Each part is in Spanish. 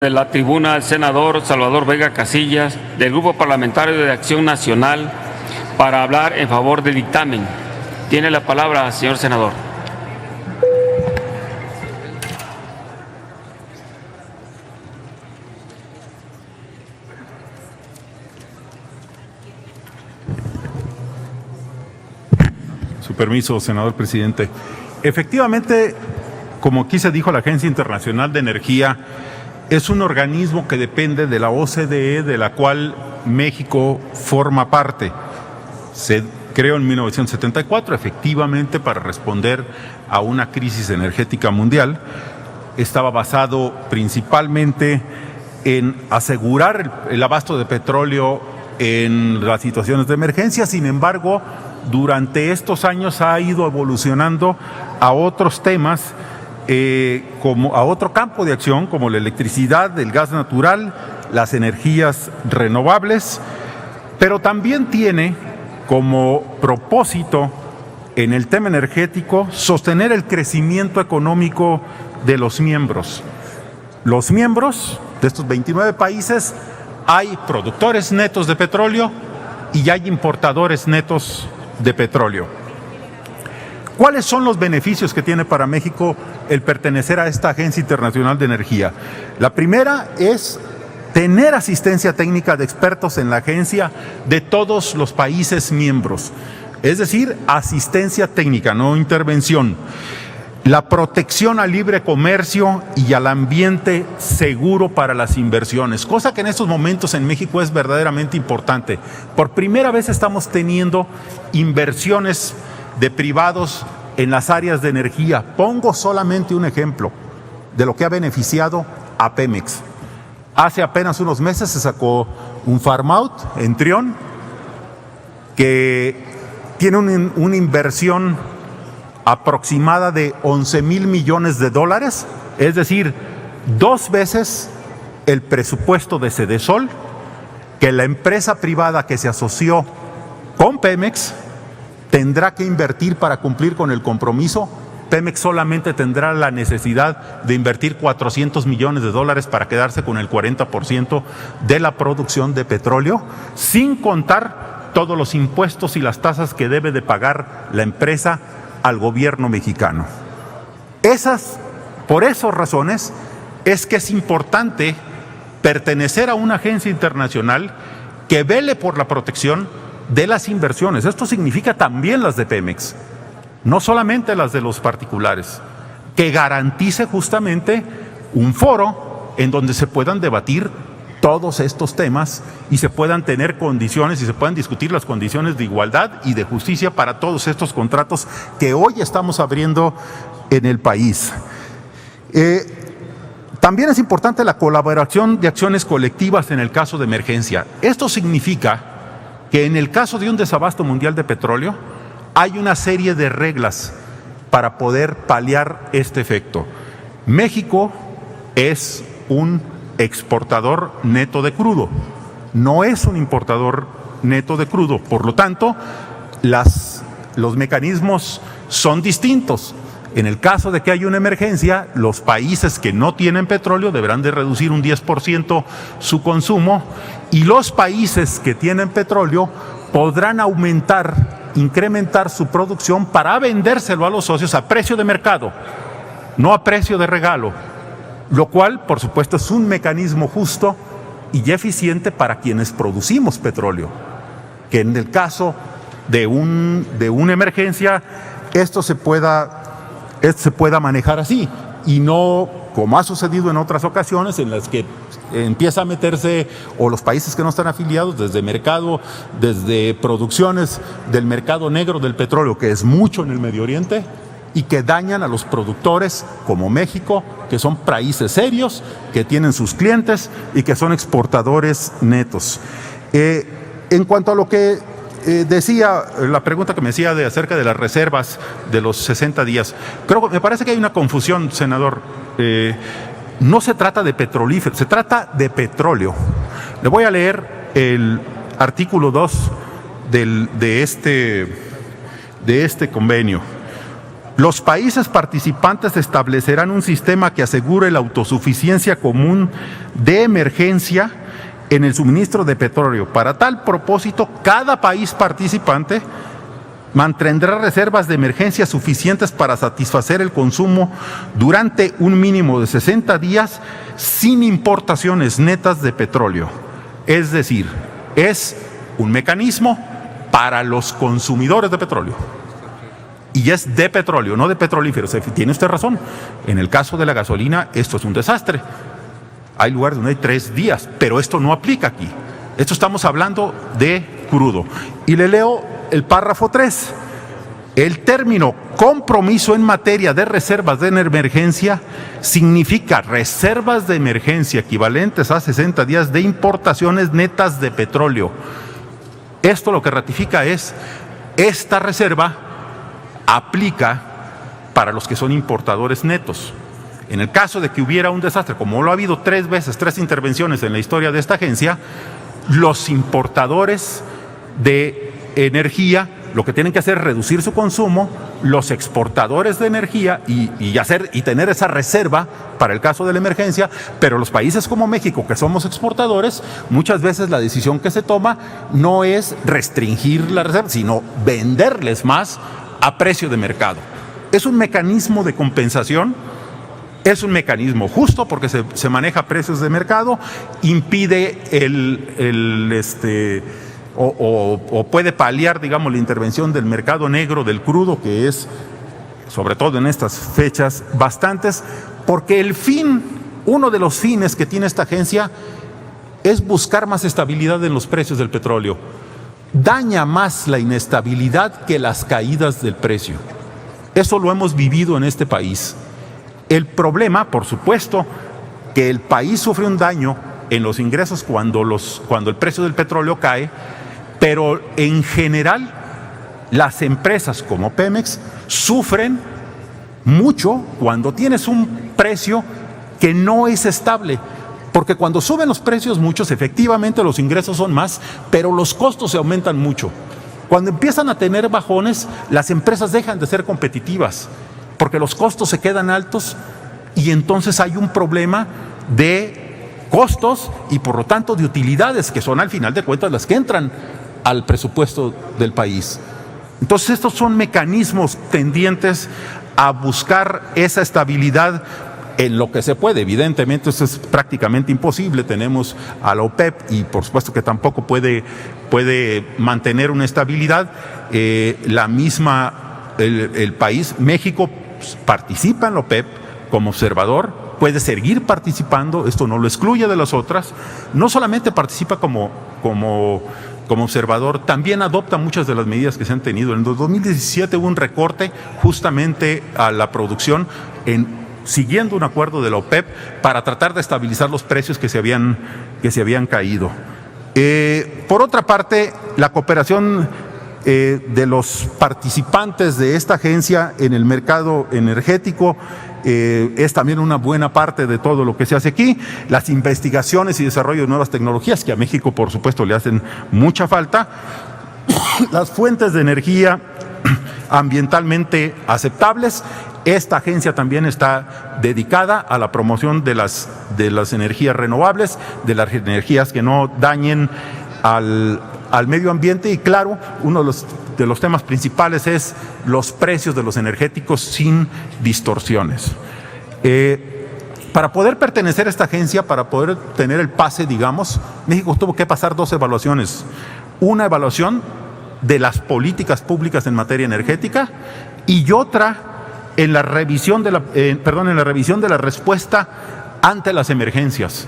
De la tribuna el senador Salvador Vega Casillas, del Grupo Parlamentario de Acción Nacional, para hablar en favor del dictamen. Tiene la palabra, señor senador. Su permiso, senador presidente. Efectivamente, como aquí se dijo, la Agencia Internacional de Energía es un organismo que depende de la OCDE, de la cual México forma parte. Se creó en 1974, efectivamente, para responder a una crisis energética mundial. Estaba basado principalmente en asegurar el abasto de petróleo en las situaciones de emergencia. Sin embargo, durante estos años ha ido evolucionando a otros temas, como a otro campo de acción, como la electricidad, el gas natural, las energías renovables, pero también tiene como propósito en el tema energético sostener el crecimiento económico de los miembros. Los miembros de estos 29 países, hay productores netos de petróleo y hay importadores netos de petróleo. ¿Cuáles son los beneficios que tiene para México el pertenecer a esta Agencia Internacional de Energía? La primera es tener asistencia técnica de expertos en la agencia de todos los países miembros, es decir, asistencia técnica, no intervención. La protección al libre comercio y al ambiente seguro para las inversiones, cosa que en estos momentos en México es verdaderamente importante. Por primera vez estamos teniendo inversiones de privados en las áreas de energía. Pongo solamente un ejemplo de lo que ha beneficiado a Pemex. Hace apenas unos meses se sacó un farm out en Trión que tiene una inversión aproximada de 11,000 millones de dólares, es decir, 2 veces el presupuesto de Sedesol, que la empresa privada que se asoció con Pemex tendrá que invertir para cumplir con el compromiso. Pemex solamente tendrá la necesidad de invertir 400 millones de dólares para quedarse con el 40% de la producción de petróleo, sin contar todos los impuestos y las tasas que debe de pagar la empresa al gobierno mexicano. Por esas razones es que es importante pertenecer a una agencia internacional que vele por la protección de las inversiones. Esto significa también las de Pemex, no solamente las de los particulares, que garantice justamente un foro en donde se puedan debatir todos estos temas y se puedan tener condiciones y se puedan discutir las condiciones de igualdad y de justicia para todos estos contratos que hoy estamos abriendo en el país. También es importante la colaboración de acciones colectivas en el caso de emergencia. Esto significa que en el caso de un desabasto mundial de petróleo hay una serie de reglas para poder paliar este efecto. México es un exportador neto de crudo, no es un importador neto de crudo, por lo tanto, los mecanismos son distintos. En el caso de que haya una emergencia, los países que no tienen petróleo deberán de reducir un 10% su consumo y los países que tienen petróleo podrán incrementar su producción para vendérselo a los socios a precio de mercado, no a precio de regalo, lo cual, por supuesto, es un mecanismo justo y eficiente para quienes producimos petróleo, que en el caso de una emergencia esto se pueda manejar así y no como ha sucedido en otras ocasiones en las que empieza a meterse o los países que no están afiliados desde producciones del mercado negro del petróleo, que es mucho en el Medio Oriente, y que dañan a los productores como México, que son países serios, que tienen sus clientes y que son exportadores netos. En cuanto a lo que decía, la pregunta que me hacía acerca de las reservas de los 60 días, me parece que hay una confusión, senador. No se trata de petrolíferos, se trata de petróleo. Le voy a leer el artículo 2 de este convenio. Los países participantes establecerán un sistema que asegure la autosuficiencia común de emergencia en el suministro de petróleo. Para tal propósito, cada país participante mantendrá reservas de emergencia suficientes para satisfacer el consumo durante un mínimo de 60 días sin importaciones netas de petróleo. Es decir, es un mecanismo para los consumidores de petróleo. Y es de petróleo, no de petrolíferos. Tiene usted razón. En el caso de la gasolina, esto es un desastre. Hay lugares donde hay 3 días, pero esto no aplica aquí. Esto estamos hablando de crudo. Y le leo el párrafo 3. El término compromiso en materia de reservas de emergencia significa reservas de emergencia equivalentes a 60 días de importaciones netas de petróleo. Esto lo que ratifica es, esta reserva aplica para los que son importadores netos. En el caso de que hubiera un desastre, como lo ha habido 3 veces, 3 intervenciones en la historia de esta agencia, los importadores de energía lo que tienen que hacer es reducir su consumo, los exportadores de energía y tener esa reserva para el caso de la emergencia, pero los países como México, que somos exportadores, muchas veces la decisión que se toma no es restringir la reserva, sino venderles más a precio de mercado. Es un mecanismo de compensación. Es un mecanismo justo porque se maneja a precios de mercado, impide o puede paliar, digamos, la intervención del mercado negro del crudo, que es, sobre todo en estas fechas, bastantes, porque uno de los fines que tiene esta agencia es buscar más estabilidad en los precios del petróleo. Daña más la inestabilidad que las caídas del precio. Eso lo hemos vivido en este país. El problema, por supuesto, que el país sufre un daño en los ingresos cuando el precio del petróleo cae, pero en general las empresas como Pemex sufren mucho cuando tienes un precio que no es estable, porque cuando suben los precios muchos, efectivamente los ingresos son más, pero los costos se aumentan mucho. Cuando empiezan a tener bajones, las empresas dejan de ser competitivas, porque los costos se quedan altos y entonces hay un problema de costos y por lo tanto de utilidades, que son al final de cuentas las que entran al presupuesto del país. Entonces estos son mecanismos tendientes a buscar esa estabilidad en lo que se puede. Evidentemente eso es prácticamente imposible. Tenemos a la OPEP y por supuesto que tampoco puede mantener una estabilidad. El país, México, participa en la OPEP como observador, puede seguir participando, esto no lo excluye de las otras, no solamente participa como observador, también adopta muchas de las medidas que se han tenido. En 2017 hubo un recorte justamente a la producción siguiendo un acuerdo de la OPEP para tratar de estabilizar los precios que se habían caído. Por otra parte, la cooperación de los participantes de esta agencia en el mercado energético es también una buena parte de todo lo que se hace aquí. Las investigaciones y desarrollo de nuevas tecnologías, que a México por supuesto le hacen mucha falta. Las fuentes de energía ambientalmente aceptables. Esta agencia también está dedicada a la promoción de las energías renovables, de las energías que no dañen al medio ambiente y claro, uno de los temas principales es los precios de los energéticos sin distorsiones. Para poder pertenecer a esta agencia, para poder tener el pase, digamos, México tuvo que pasar 2 evaluaciones. Una evaluación de las políticas públicas en materia energética y otra en la revisión de la respuesta ante las emergencias.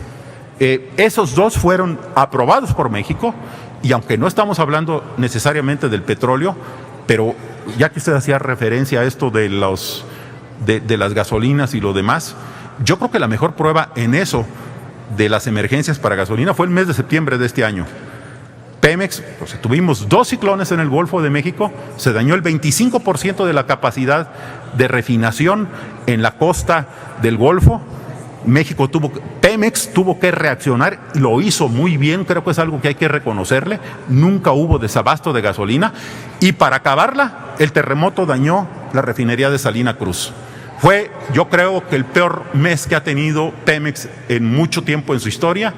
Esos 2 fueron aprobados por México y aunque no estamos hablando necesariamente del petróleo, pero ya que usted hacía referencia a esto de las gasolinas y lo demás, yo creo que la mejor prueba en eso de las emergencias para gasolina fue el mes de septiembre de este año. Pemex, pues, tuvimos 2 ciclones en el Golfo de México, se dañó el 25% de la capacidad de refinación en la costa del Golfo. Pemex tuvo que reaccionar, lo hizo muy bien, creo que es algo que hay que reconocerle. Nunca hubo desabasto de gasolina y para acabarla, el terremoto dañó la refinería de Salina Cruz. Fue, yo creo, que el peor mes que ha tenido Pemex en mucho tiempo en su historia,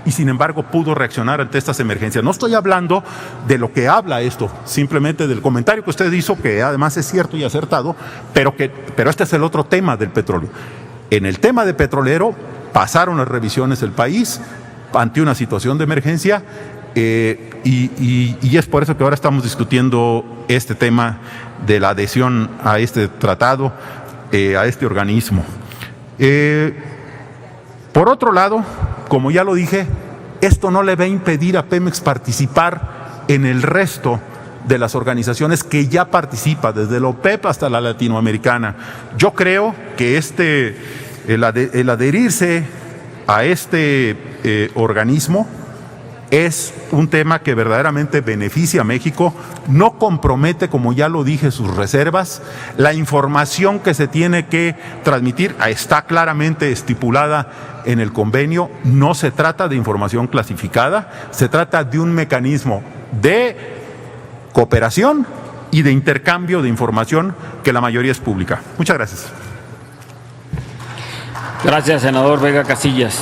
y sin embargo pudo reaccionar ante estas emergencias. No estoy hablando de lo que habla esto, simplemente del comentario que usted hizo, que además es cierto y acertado, pero este es el otro tema del petróleo. En el tema de petrolero pasaron las revisiones del país ante una situación de emergencia, y es por eso que ahora estamos discutiendo este tema de la adhesión a este tratado, a este organismo. Por otro lado, como ya lo dije, esto no le va a impedir a Pemex participar en el resto de las organizaciones que ya participa, desde la OPEP hasta la latinoamericana. Yo creo que el adherirse a este organismo es un tema que verdaderamente beneficia a México, no compromete, como ya lo dije, sus reservas. La información que se tiene que transmitir está claramente estipulada en el convenio. No se trata de información clasificada, se trata de un mecanismo de cooperación y de intercambio de información que la mayoría es pública. Muchas gracias. Gracias, senador Vega Casillas.